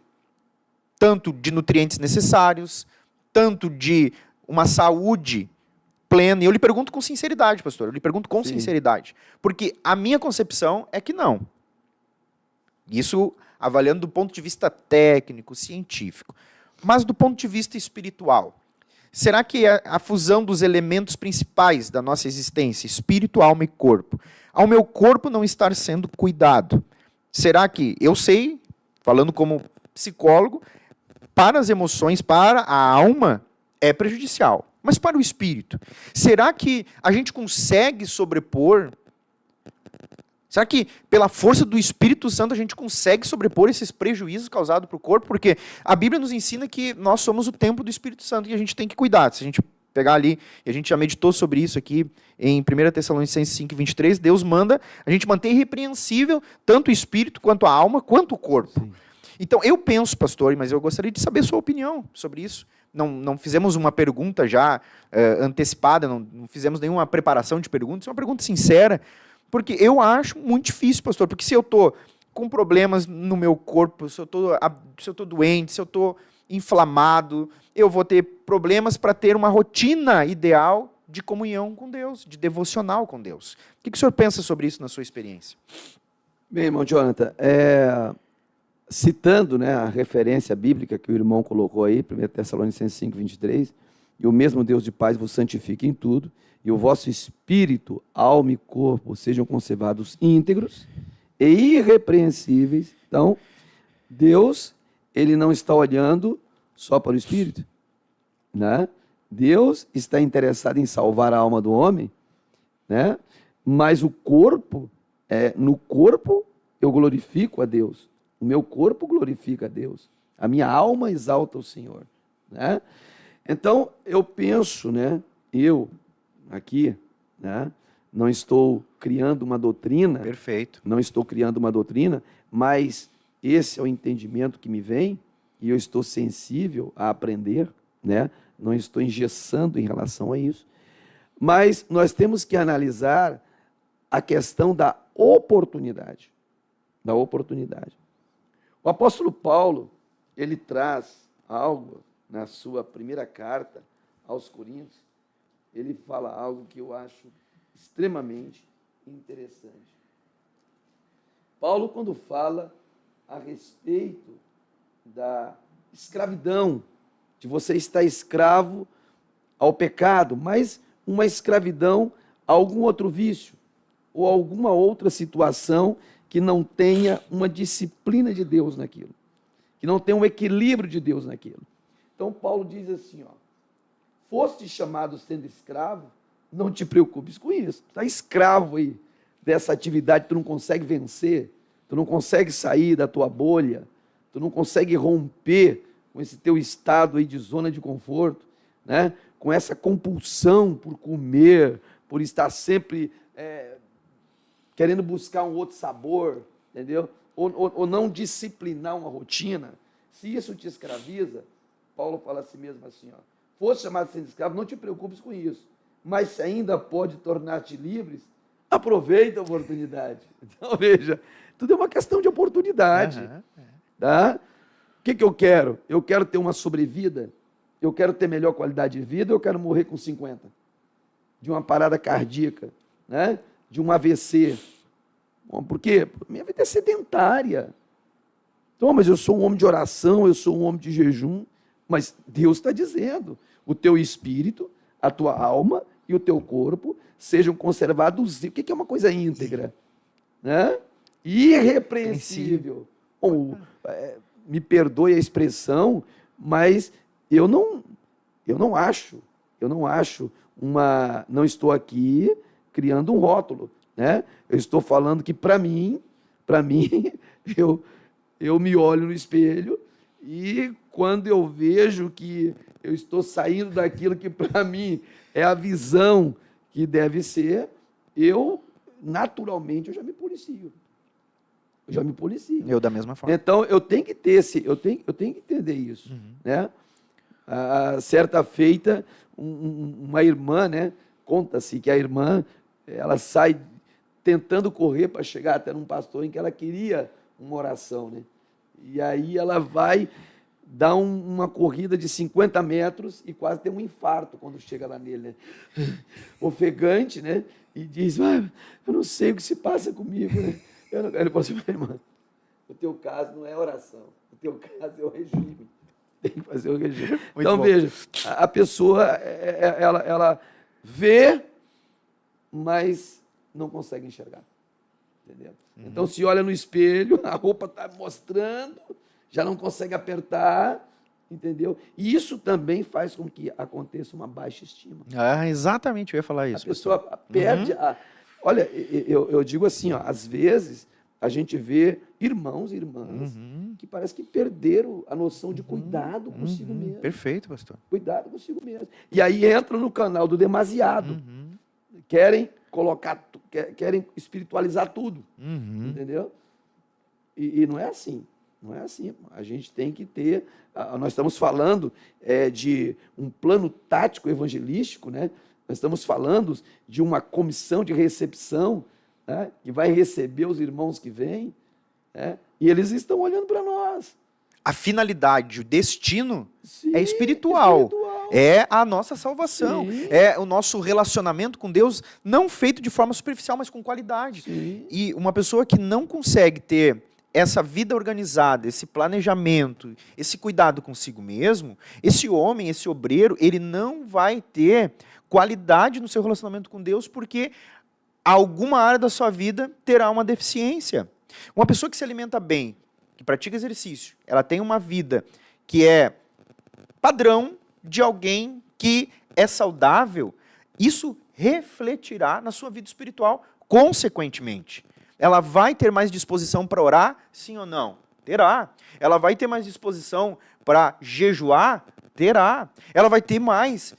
C: tanto de nutrientes necessários, tanto de uma saúde plena. E eu lhe pergunto com sinceridade, pastor, eu lhe pergunto com sinceridade. Porque a minha concepção é que não. Isso avaliando do ponto de vista técnico, científico. Mas do ponto de vista espiritual, será que a fusão dos elementos principais da nossa existência, espírito, alma e corpo, ao meu corpo não estar sendo cuidado, será que, eu sei, falando como psicólogo, para as emoções, para a alma, é prejudicial. Mas para o espírito, será que a gente consegue sobrepor? Será que, pela força do Espírito Santo, a gente consegue sobrepor esses prejuízos causados para o corpo? Porque a Bíblia nos ensina que nós somos o templo do Espírito Santo e a gente tem que cuidar. Se a gente pegar ali, e a gente já meditou sobre isso aqui em 1 Tessalonicenses 5:23, Deus manda a gente manter irrepreensível tanto o espírito, quanto a alma, quanto o corpo. Sim. Então, eu penso, pastor, mas eu gostaria de saber a sua opinião sobre isso. Não fizemos uma pergunta já antecipada, não fizemos nenhuma preparação de perguntas, é uma pergunta sincera. Porque eu acho muito difícil, pastor, porque se eu estou com problemas no meu corpo, se eu estou doente, se eu estou inflamado, eu vou ter problemas para ter uma rotina ideal de comunhão com Deus, de devocional com Deus. O que o senhor pensa sobre isso na sua experiência?
D: Bem, irmão Jonathan, citando, né, a referência bíblica que o irmão colocou aí, 1 Tessalonicenses 5:23, e o mesmo Deus de paz vos santifique em tudo, e o vosso espírito, alma e corpo sejam conservados íntegros e irrepreensíveis. Então, Deus, ele não está olhando só para o espírito, né? Deus está interessado em salvar a alma do homem, né? Mas o corpo, no corpo eu glorifico a Deus, o meu corpo glorifica a Deus, a minha alma exalta o Senhor, né? Então, eu penso, né, aqui, né, não estou criando uma doutrina.
C: Perfeito.
D: Não estou criando uma doutrina, mas esse é o entendimento que me vem e eu estou sensível a aprender, né? Não estou engessando em relação a isso. Mas nós temos que analisar a questão da oportunidade. Da oportunidade. O apóstolo Paulo, ele traz algo na sua primeira carta aos Coríntios. ele fala algo que eu acho extremamente interessante. Paulo, quando fala a respeito da escravidão, de você estar escravo ao pecado, mas uma escravidão a algum outro vício, ou alguma outra situação que não tenha uma disciplina de Deus naquilo, que não tenha um equilíbrio de Deus naquilo. Então, Paulo diz assim, foste chamado sendo escravo, não te preocupes com isso. Tu está escravo aí dessa atividade, tu não consegue vencer, tu não consegue sair da tua bolha, tu não consegue romper com esse teu estado aí de zona de conforto, né? Com essa compulsão por comer, por estar sempre querendo buscar um outro sabor, entendeu? Ou não disciplinar uma rotina. Se isso te escraviza, Paulo fala a si mesmo assim, foste chamado sendo escravo, não te preocupes com isso, mas se ainda pode tornar-te livres, aproveita a oportunidade. Então, veja, tudo é uma questão de oportunidade. Tá? O que eu quero? Eu quero ter uma sobrevida, eu quero ter melhor qualidade de vida, eu quero morrer com 50, de uma parada cardíaca, né? De um AVC. Bom, por quê? Minha vida é sedentária. Então, mas eu sou um homem de oração, eu sou um homem de jejum, mas Deus está dizendo, o teu espírito, a tua alma e o teu corpo sejam conservados. O que é uma coisa íntegra? Né? Irrepreensível. Bom, me perdoe a expressão, mas eu não acho não estou aqui criando um rótulo, né? Eu estou falando que para mim, eu me olho no espelho e quando eu vejo que eu estou saindo daquilo que para mim é a visão que deve ser, naturalmente, eu já me policio.
C: Eu da mesma forma.
D: Então, eu tenho que ter eu tenho que entender isso, né? Certa feita, uma irmã, né? Conta-se que a irmã, ela sai tentando correr para chegar até um pastor em que ela queria uma oração, né? E aí ela vai dar uma corrida de 50 metros e quase tem um infarto quando chega lá nele, né? Ofegante, né? E diz, eu não sei o que se passa comigo, né? Ele falou assim, irmã, o teu caso não é oração, o teu caso é o regime. Tem que fazer o regime. Então, veja, a pessoa, ela vê, mas não consegue enxergar. Entendeu? Então, se olha no espelho, a roupa está mostrando, já não consegue apertar, entendeu? E isso também faz com que aconteça uma baixa estima.
C: Exatamente, eu ia falar isso.
D: A pessoa perde Olha, eu digo assim, às vezes a gente vê irmãos e irmãs que parece que perderam a noção de cuidado consigo mesmo.
C: Perfeito, pastor.
D: Cuidado consigo mesmo. E aí entram no canal do demasiado. Querem querem espiritualizar tudo. Entendeu? E não é assim. Não é assim. A gente tem que ter... Nós estamos falando de um plano tático evangelístico, né? Nós estamos falando de uma comissão de recepção, né? Que vai receber os irmãos que vêm, né? E eles estão olhando para nós.
C: A finalidade, o destino
D: Sim,
C: é espiritual. É a nossa salvação.
D: Sim.
C: É o nosso relacionamento com Deus, não feito de forma superficial, mas com qualidade.
D: Sim.
C: E uma pessoa que não consegue ter essa vida organizada, esse planejamento, esse cuidado consigo mesmo, esse homem, esse obreiro, ele não vai ter qualidade no seu relacionamento com Deus, porque alguma área da sua vida terá uma deficiência. Uma pessoa que se alimenta bem, que pratica exercício, ela tem uma vida que é padrão de alguém que é saudável, isso refletirá na sua vida espiritual, consequentemente. Ela vai ter mais disposição para orar? Sim ou não? Terá. Ela vai ter mais disposição para jejuar? Terá. Ela vai ter mais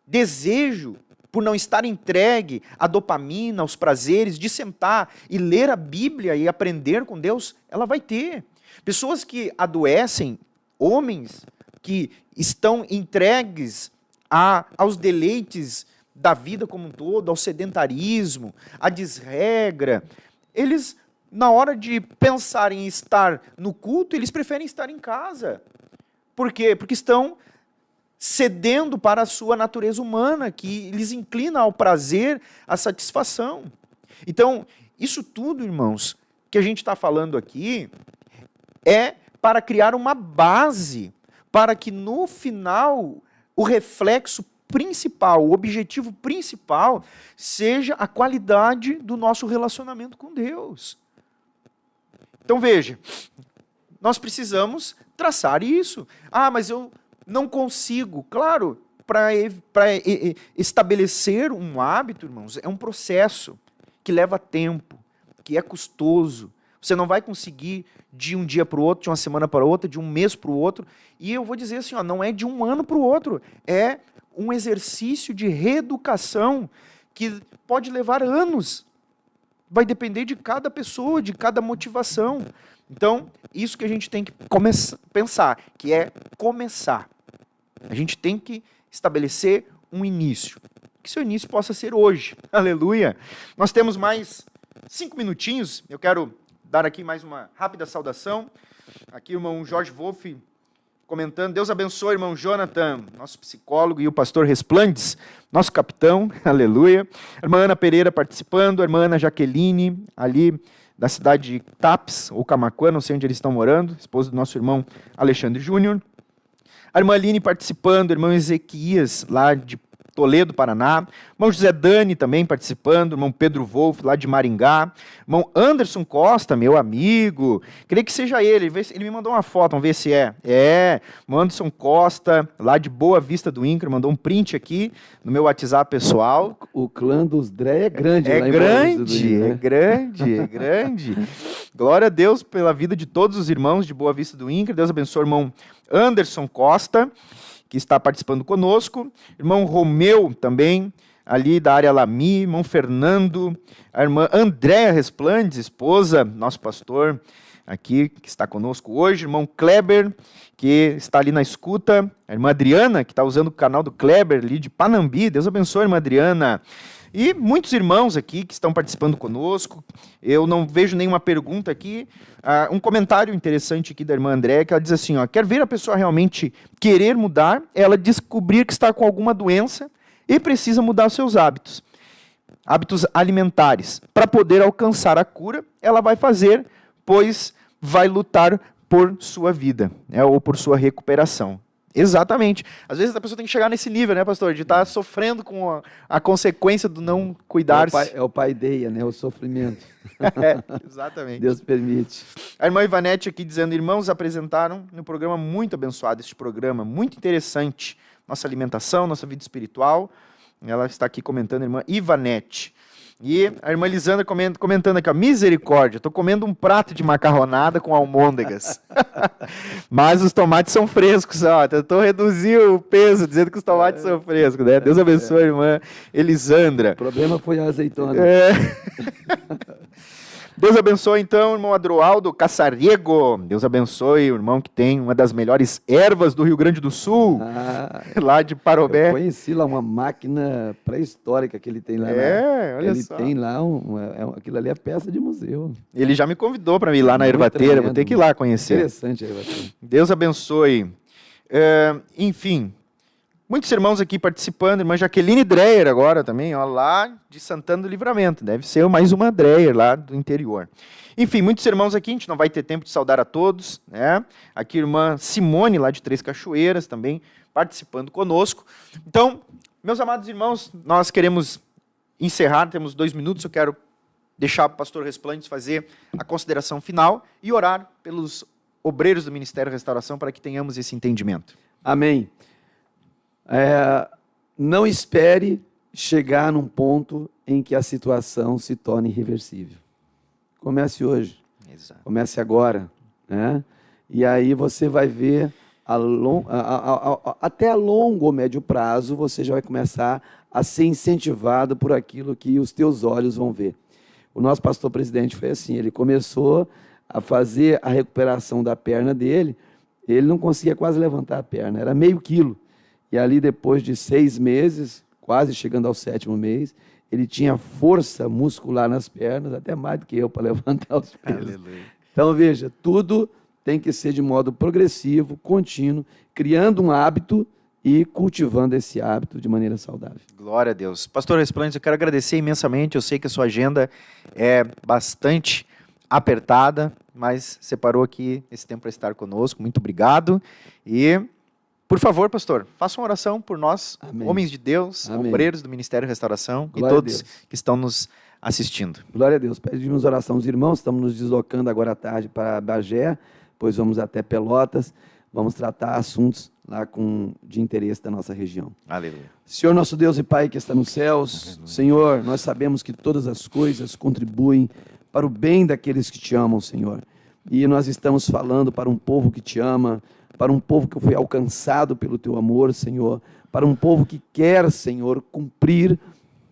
C: desejo por não estar entregue à dopamina, aos prazeres, de sentar e ler a Bíblia e aprender com Deus? Ela vai ter. Pessoas que adoecem, homens que estão entregues aos deleites da vida como um todo, ao sedentarismo, à desregra, eles, na hora de pensar em estar no culto, eles preferem estar em casa. Por quê? Porque estão cedendo para a sua natureza humana, que lhes inclina ao prazer, à satisfação. Então, isso tudo, irmãos, que a gente está falando aqui, é para criar uma base, para que no final o reflexo principal, o objetivo principal, seja a qualidade do nosso relacionamento com Deus. Então veja, nós precisamos traçar isso. Ah, mas eu não consigo. Claro, para estabelecer um hábito, irmãos, é um processo que leva tempo, que é custoso. Você não vai conseguir de um dia para o outro, de uma semana para outra, de um mês para o outro. E eu vou dizer assim, ó, não é de um ano para o outro, é um exercício de reeducação que pode levar anos. Vai depender de cada pessoa, de cada motivação. Então, isso que a gente tem que pensar, que é começar. A gente tem que estabelecer um início. Que seu início possa ser hoje. Aleluia! Nós temos mais 5 minutinhos. Eu quero dar aqui mais uma rápida saudação. Aqui o irmão Jorge Wolff comentando, Deus abençoe, irmão Jonathan, nosso psicólogo, e o pastor Resplandes, nosso capitão, aleluia. A irmã Ana Pereira participando, a irmã Ana Jaqueline, ali da cidade de Tapes, ou Camaquã, não sei onde eles estão morando, esposa do nosso irmão Alexandre Júnior. A irmã Aline participando, o irmão Ezequias, lá de Toledo, Paraná. Irmão José Dani também participando, irmão Pedro Wolff, lá de Maringá. Irmão Anderson Costa, meu amigo. Creio que seja ele. Ele me mandou uma foto, vamos ver se é. É, irmão Anderson Costa, lá de Boa Vista do INCRA, mandou um print aqui no meu WhatsApp pessoal.
D: O clã dos Dré é grande.
C: É
D: lá em
C: grande,
D: Boa Vista do INCRA, né?
C: é grande, é grande. Glória a Deus pela vida de todos os irmãos de Boa Vista do INCRA. Deus abençoe o irmão Anderson Costa, que está participando conosco, irmão Romeu também, ali da área Lami, irmão Fernando, a irmã Andréa Resplandes, esposa, nosso pastor aqui, que está conosco hoje, irmão Kleber, que está ali na escuta, a irmã Adriana, que está usando o canal do Kleber ali de Panambi, Deus abençoe, irmã Adriana. E muitos irmãos aqui que estão participando conosco, eu não vejo nenhuma pergunta aqui, um comentário interessante aqui da irmã Andréa, que ela diz assim, ó, quer ver a pessoa realmente querer mudar, ela descobrir que está com alguma doença e precisa mudar os seus hábitos alimentares. Para poder alcançar a cura, ela vai fazer, pois vai lutar por sua vida, né, ou por sua recuperação. Exatamente. Às vezes a pessoa tem que chegar nesse nível, né, pastor? De estar sofrendo com a consequência do não cuidar-se.
D: É o paideia, né? O sofrimento.
C: Exatamente.
D: Deus permite.
C: A irmã Ivanete aqui dizendo, irmãos apresentaram no programa muito abençoado, este programa, muito interessante. Nossa alimentação, nossa vida espiritual. Ela está aqui comentando, a irmã Ivanete. E a irmã Lisandra comentando aqui, ó, misericórdia, estou comendo um prato de macarronada com almôndegas. Mas os tomates são frescos, ó. Tentou reduzir o peso, dizendo que os tomates são frescos, né? Deus abençoe a irmã Elisandra.
D: O problema foi a azeitona.
C: Deus abençoe, então, o irmão Adroaldo Caçariego. Deus abençoe o irmão que tem uma das melhores ervas do Rio Grande do Sul, lá de Parobé.
D: Eu conheci lá uma máquina pré-histórica que ele tem lá.
C: Olha
D: ele
C: só.
D: Tem lá, aquilo ali é peça de museu.
C: Ele já me convidou para ir lá na ervateira,
D: tremendo.
C: vou ter que ir lá conhecer.
D: Interessante a ervateira.
C: Deus abençoe. Enfim, muitos irmãos aqui participando, irmã Jaqueline Dreyer agora também, ó, lá de Santana do Livramento, deve ser mais uma Dreyer lá do interior. Enfim, muitos irmãos aqui, a gente não vai ter tempo de saudar a todos, né? Aqui a irmã Simone, lá de Três Cachoeiras, também participando conosco. Então, meus amados irmãos, nós queremos encerrar, temos 2 minutos, eu quero deixar o pastor Resplandes fazer a consideração final e orar pelos obreiros do Ministério Restauração para que tenhamos esse entendimento.
D: Amém. Não espere chegar num ponto em que a situação se torne irreversível. Comece hoje.
C: Exato.
D: Comece agora, né? E aí você vai ver até a longo ou médio prazo você já vai começar a ser incentivado por aquilo que os teus olhos vão ver. O nosso pastor presidente foi assim, ele começou a fazer a recuperação da perna dele, ele não conseguia quase levantar a perna, era meio quilo. E ali depois de 6 meses, quase chegando ao 7º mês, ele tinha força muscular nas pernas, até mais do que eu para levantar os pesos.
C: Aleluia.
D: Então veja, tudo tem que ser de modo progressivo, contínuo, criando um hábito e cultivando esse hábito de maneira saudável.
C: Glória a Deus. Pastor Resplandes, eu quero agradecer imensamente. Eu sei que a sua agenda é bastante apertada, mas separou aqui esse tempo para estar conosco. Muito obrigado. E, por favor, pastor, faça uma oração por nós,
D: Amém.
C: homens de Deus,
D: Amém.
C: obreiros do Ministério Restauração
D: Glória
C: e
D: a
C: todos
D: Deus.
C: que estão nos assistindo.
D: Glória a Deus. Pedimos oração aos irmãos, estamos nos deslocando agora à tarde para Bagé, depois vamos até Pelotas, vamos tratar assuntos lá de interesse da nossa região.
C: Aleluia.
D: Senhor nosso Deus e Pai que está nos céus, Senhor, nós sabemos que todas as coisas contribuem para o bem daqueles que te amam, Senhor. E nós estamos falando para um povo que te ama, para um povo que foi alcançado pelo teu amor, Senhor, para um povo que quer, Senhor, cumprir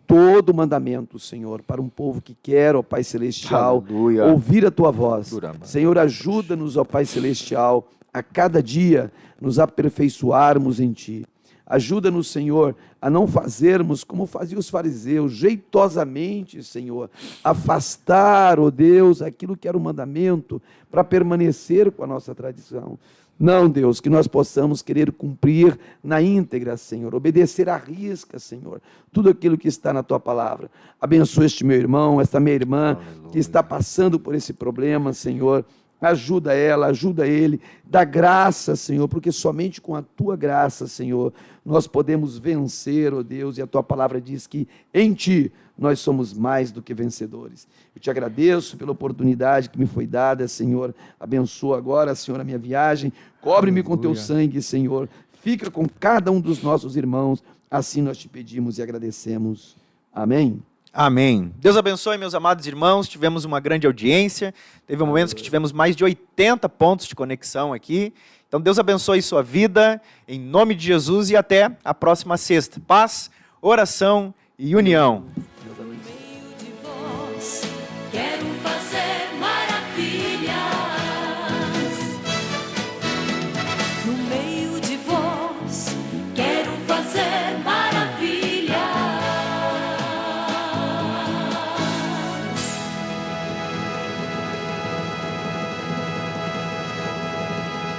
D: todo o mandamento, Senhor, para um povo que quer, ó Pai Celestial,
C: Aleluia.
D: ouvir a tua voz.
C: Durama.
D: Senhor, ajuda-nos, ó Pai Celestial, a cada dia nos aperfeiçoarmos em Ti. Ajuda-nos, Senhor, a não fazermos como faziam os fariseus, jeitosamente, Senhor, afastar, ó Deus, aquilo que era o mandamento para permanecer com a nossa tradição. Não, Deus, que nós possamos querer cumprir na íntegra, Senhor, obedecer à risca, Senhor, tudo aquilo que está na Tua palavra. Abençoa este meu irmão, esta minha irmã,
C: Aleluia.
D: que está passando por esse problema, Senhor. Ajuda ela, ajuda ele, dá graça, Senhor, porque somente com a Tua graça, Senhor, nós podemos vencer, ó Deus, e a Tua palavra diz que em Ti nós somos mais do que vencedores. Eu te agradeço pela oportunidade que me foi dada, Senhor. Abençoa agora, Senhor, a minha viagem. Cobre-me com Teu sangue, Senhor. Fica com cada um dos nossos irmãos. Assim nós te pedimos e agradecemos. Amém.
C: Amém. Deus abençoe, meus amados irmãos. Tivemos uma grande audiência. Teve momentos que tivemos mais de 80 pontos de conexão aqui. Então, Deus abençoe sua vida, em nome de Jesus, e até a próxima sexta. Paz, oração e união.